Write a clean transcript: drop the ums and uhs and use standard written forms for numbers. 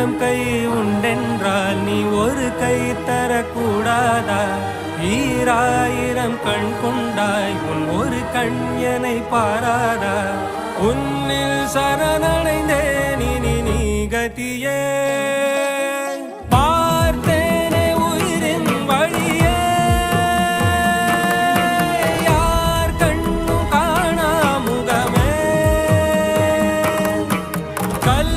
ஆயிரம் கை உண்டென்றால் நீ ஒரு கை தரக்கூடாதா? ஈராயிரம் கண் கொண்டாய் உன் ஒரு கண் என்னை பாராதா? உன்னில் சரணடைந்தேன் இனி நீ கதியே. பார்த்தேனே உயிரின் வழியே, யார் கண்ணும் காணா முகமே. கல்